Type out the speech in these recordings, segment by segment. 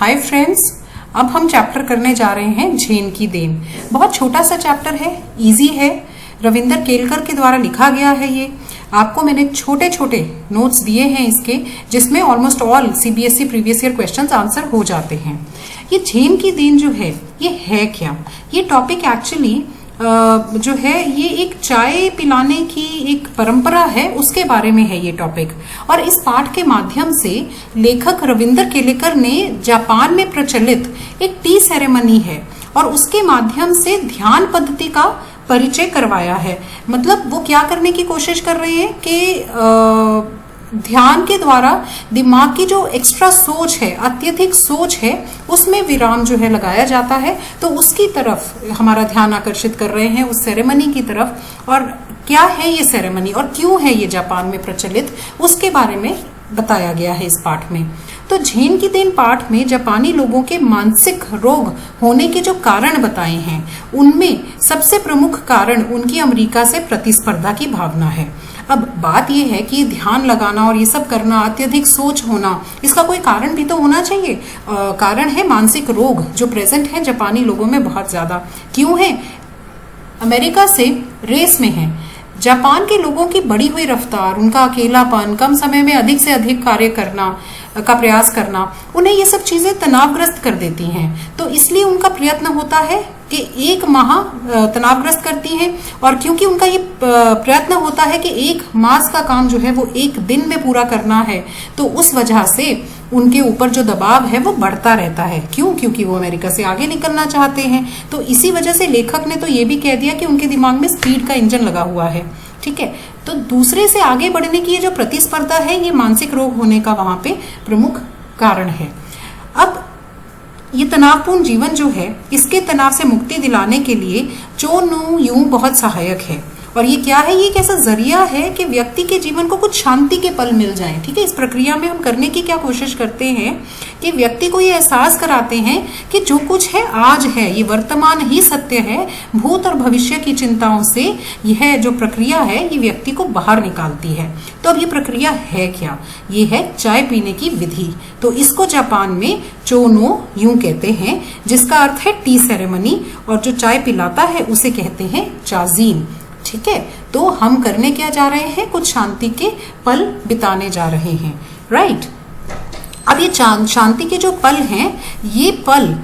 Hi friends, अब हम chapter करने जा रहे हैं झेन की देन। बहुत छोटा सा चैप्टर है, इजी है, रविंदर केलकर के द्वारा लिखा गया है। ये आपको मैंने छोटे छोटे नोट्स दिए हैं इसके, जिसमें almost all CBSE previous year questions answer हो जाते हैं। ये झेन की देन जो है ये है क्या? ये टॉपिक एक्चुअली जो है ये एक चाय पिलाने की एक परंपरा है, उसके बारे में है ये टॉपिक। और इस पाठ के माध्यम से लेखक रविंदर केलेकर ने जापान में प्रचलित एक टी सेरेमनी है और उसके माध्यम से ध्यान पद्धति का परिचय करवाया है। मतलब वो क्या करने की कोशिश कर रहे हैं कि ध्यान के द्वारा दिमाग की जो एक्स्ट्रा सोच है, अत्यधिक सोच है, उसमें विराम जो है लगाया जाता है। तो उसकी तरफ हमारा ध्यान आकर्षित कर रहे हैं, उस सेरेमनी की तरफ। और क्या है ये सेरेमनी और क्यों है ये जापान में प्रचलित, उसके बारे में बताया गया है इस पाठ में। तो झेन की देन पाठ में जापानी लोगों के मानसिक रोग होने के जो कारण बताए हैं, उनमें सबसे प्रमुख कारण उनकी अमेरिका से प्रतिस्पर्धा की भावना है। अब बात यह है कि ध्यान लगाना और ये सब करना, अत्यधिक सोच होना, इसका कोई कारण भी तो होना चाहिए। कारण है मानसिक रोग जो प्रेजेंट है जापानी लोगों में बहुत ज्यादा। क्यों है? अमेरिका से रेस में है। जापान के लोगों की बढ़ी हुई रफ्तार, उनका अकेलापन, कम समय में अधिक से अधिक कार्य करना का प्रयास करना, उन्हें ये सब चीजें तनावग्रस्त कर देती हैं। तो इसलिए उनका प्रयत्न होता है कि एक माह तनावग्रस्त करती हैं। और क्योंकि उनका ये प्रयत्न होता है कि एक मास का काम जो है वो एक दिन में पूरा करना है, तो उस वजह से उनके ऊपर जो दबाव है वो बढ़ता रहता है। क्यों? क्योंकि वो अमेरिका से आगे निकलना चाहते हैं। तो इसी वजह से लेखक ने तो ये भी कह दिया कि उनके दिमाग में स्पीड का इंजन लगा हुआ है। ठीक है, तो दूसरे से आगे बढ़ने की ये जो प्रतिस्पर्धा है, ये मानसिक रोग होने का वहां पे प्रमुख कारण है। अब ये तनावपूर्ण जीवन जो है, इसके तनाव से मुक्ति दिलाने के लिए चो नो यूं बहुत सहायक है। और ये क्या है? ये एक ऐसा जरिया है कि व्यक्ति के जीवन को कुछ शांति के पल मिल जाएं। ठीक है, इस प्रक्रिया में हम करने की क्या कोशिश करते हैं कि व्यक्ति को ये एहसास कराते हैं कि जो कुछ है आज है, ये वर्तमान ही सत्य है। भूत और भविष्य की चिंताओं से यह जो प्रक्रिया है, ये व्यक्ति को बाहर निकालती है। तो अब ये प्रक्रिया है क्या? ये है चाय पीने की विधि। तो इसको जापान में चो नो यूं कहते हैं, जिसका अर्थ है टी सेरेमनी। और जो चाय पिलाता है उसे कहते हैं चाजीन। ठीक है, तो हम करने क्या जा रहे हैं? कुछ शांति के पल बिताने जा रहे हैं। राइट। अब ये शांति के जो पल हैं, ये पल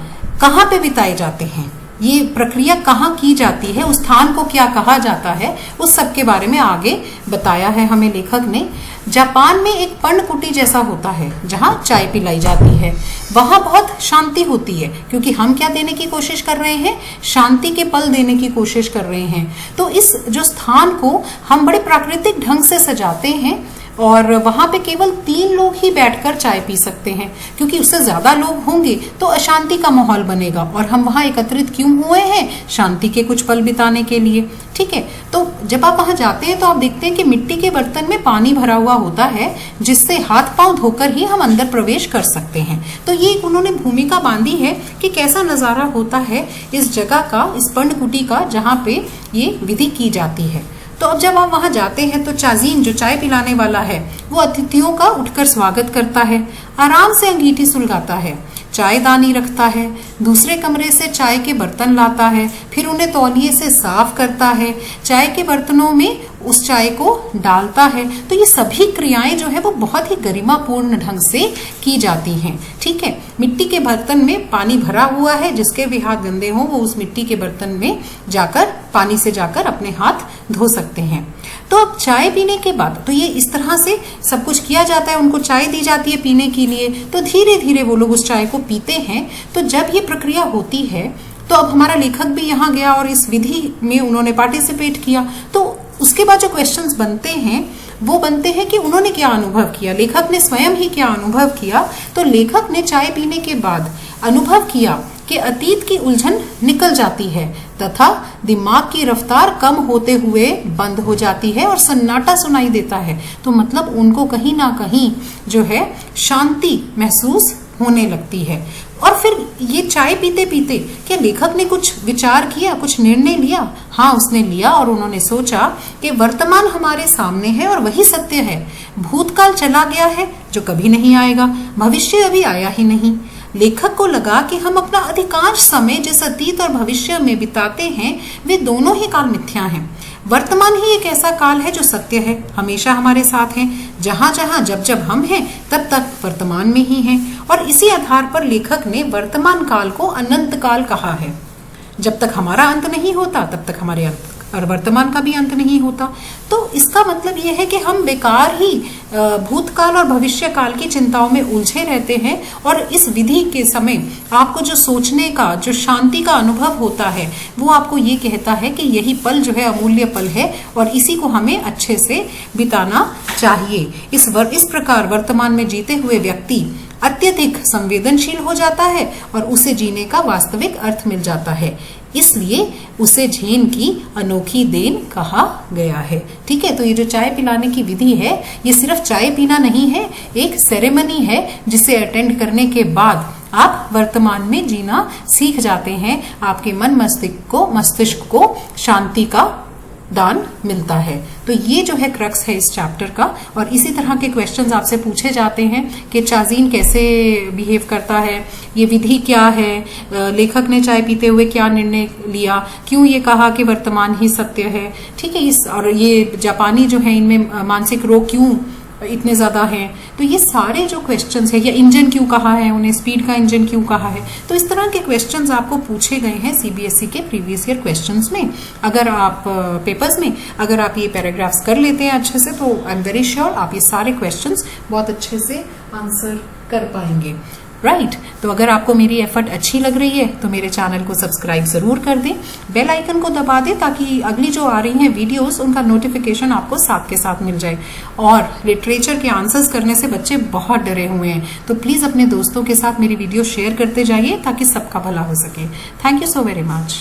कहाँ पे बिताए जाते हैं, ये प्रक्रिया कहाँ की जाती है, उस स्थान को क्या कहा जाता है, उस सब के बारे में आगे बताया है हमें लेखक ने। जापान में एक पर्णकुटी जैसा होता है जहाँ चाय पिलाई जाती है। वहां बहुत शांति होती है, क्योंकि हम क्या देने की कोशिश कर रहे हैं? शांति के पल देने की कोशिश कर रहे हैं। तो इस जो स्थान को हम बड़े प्राकृतिक ढंग से सजाते हैं और वहां पे केवल 3 लोग ही बैठकर चाय पी सकते हैं, क्योंकि उससे ज्यादा लोग होंगे तो अशांति का माहौल बनेगा। और हम वहां एकत्रित क्यों हुए हैं? शांति के कुछ पल बिताने के लिए। ठीक है, तो जब आप वहां जाते हैं तो आप देखते हैं कि मिट्टी के बर्तन में पानी भरा हुआ होता है, जिससे हाथ पांव धोकर ही हम अंदर प्रवेश कर सकते हैं। तो ये उन्होंने भूमिका बांधी है कि कैसा नजारा होता है इस जगह का, इस पर्णकुटी का, जहाँ पे ये विधि की जाती है। तो अब जब आप वहां जाते हैं तो चाजीन, जो चाय पिलाने वाला है, वो अतिथियों का उठकर स्वागत करता है, आराम से अंगीठी सुलगाता है, चायदानी रखता है, दूसरे कमरे से चाय के बर्तन लाता है, फिर उन्हें तौलिए से साफ करता है, चाय के बर्तनों में उस चाय को डालता है। तो ये सभी क्रियाएं जो है वो बहुत ही गरिमापूर्ण ढंग से की जाती हैं। ठीक है, मिट्टी के बर्तन में पानी भरा हुआ है, जिसके भी हाथ गंदे हों वो उस मिट्टी के बर्तन में जाकर, पानी से जाकर अपने हाथ धो सकते हैं। तो अब चाय पीने के बाद तो ये इस तरह से सब कुछ किया जाता है, उनको चाय दी जाती है पीने के लिए। तो धीरे धीरे वो लोग उस चाय को पीते हैं। तो जब ये प्रक्रिया होती है तो अब हमारा लेखक भी यहाँ गया और इस विधि में उन्होंने पार्टिसिपेट किया। तो उसके बाद जो क्वेश्चंस बनते हैं वो बनते हैं कि उन्होंने क्या अनुभव किया, लेखक ने स्वयं ही क्या अनुभव किया। तो लेखक ने चाय पीने के बाद अनुभव किया कि अतीत की उलझन निकल जाती है तथा दिमाग की रफ्तार कम होते हुए बंद हो जाती है और सन्नाटा सुनाई देता है। तो मतलब उनको कहीं ना कहीं जो है शांति महसूस होने लगती है। और फिर ये चाय पीते पीते क्या लेखक ने कुछ विचार किया, कुछ निर्णय लिया? हाँ, उसने लिया और उन्होंने सोचा कि वर्तमान हमारे सामने है और वही सत्य है। भूतकाल चला गया है जो कभी नहीं आएगा, भविष्य अभी आया ही नहीं। लेखक को लगा कि हम अपना अधिकांश समय जिस अतीत और भविष्य में बिताते हैं वे दोनों ही काल मिथ्या हैं। वर्तमान ही एक ऐसा काल है जो सत्य है, हमेशा हमारे साथ है। जहां जहां जब जब हम हैं तब तक वर्तमान में ही हैं। और इसी आधार पर लेखक ने वर्तमान काल को अनंत काल कहा है। जब तक हमारा अंत नहीं होता तब तक हमारे अंत और वर्तमान का भी अंत नहीं होता। तो इसका मतलब यह है कि हम बेकार ही भूतकाल और भविष्य काल की चिंताओं में उलझे रहते हैं। और इस विधि के समय आपको जो सोचने का, जो शांति का अनुभव होता है, वो आपको ये कहता है कि यही पल जो है अमूल्य पल है और इसी को हमें अच्छे से बिताना चाहिए। इस प्रकार वर्तमान में जीते हुए व्यक्ति अत्यधिक संवेदनशील हो जाता है और उसे जीने का वास्तविक अर्थ मिल जाता है। इसलिए उसे झेन की अनोखी देन कहा गया है। ठीक है, तो ये जो चाय पिलाने की विधि है, ये सिर्फ चाय पीना नहीं है, एक सेरेमनी है जिसे अटेंड करने के बाद आप वर्तमान में जीना सीख जाते हैं। आपके मन मस्तिष्क को शांति का दान मिलता है। तो ये जो है क्रक्स है इस चैप्टर का। और इसी तरह के क्वेश्चंस आपसे पूछे जाते हैं कि चाजीन कैसे बिहेव करता है, ये विधि क्या है, लेखक ने चाय पीते हुए क्या निर्णय लिया, क्यों ये कहा कि वर्तमान ही सत्य है। ठीक है, और ये जापानी जो है इनमें मानसिक रोग क्यों इतने ज्यादा हैं। तो ये सारे जो क्वेश्चंस है, या इंजन क्यों कहा है, उन्हें स्पीड का इंजन क्यों कहा है, तो इस तरह के क्वेश्चंस आपको पूछे गए हैं सीबीएसई के प्रीवियस ईयर क्वेश्चंस में। अगर आप पेपर्स में अगर आप ये पैराग्राफ्स कर लेते हैं अच्छे से, तो आई एम वेरी श्योर आप ये सारे क्वेश्चंस बहुत अच्छे से आंसर कर पाएंगे। राइट, तो अगर आपको मेरी एफर्ट अच्छी लग रही है तो मेरे चैनल को सब्सक्राइब जरूर कर दें, बेल आइकन को दबा दें ताकि अगली जो आ रही हैं वीडियोस उनका नोटिफिकेशन आपको साथ के साथ मिल जाए। और लिटरेचर के आंसर्स करने से बच्चे बहुत डरे हुए हैं, तो प्लीज अपने दोस्तों के साथ मेरी वीडियो शेयर करते जाइए ताकि सबका भला हो सके। Thank you so very much.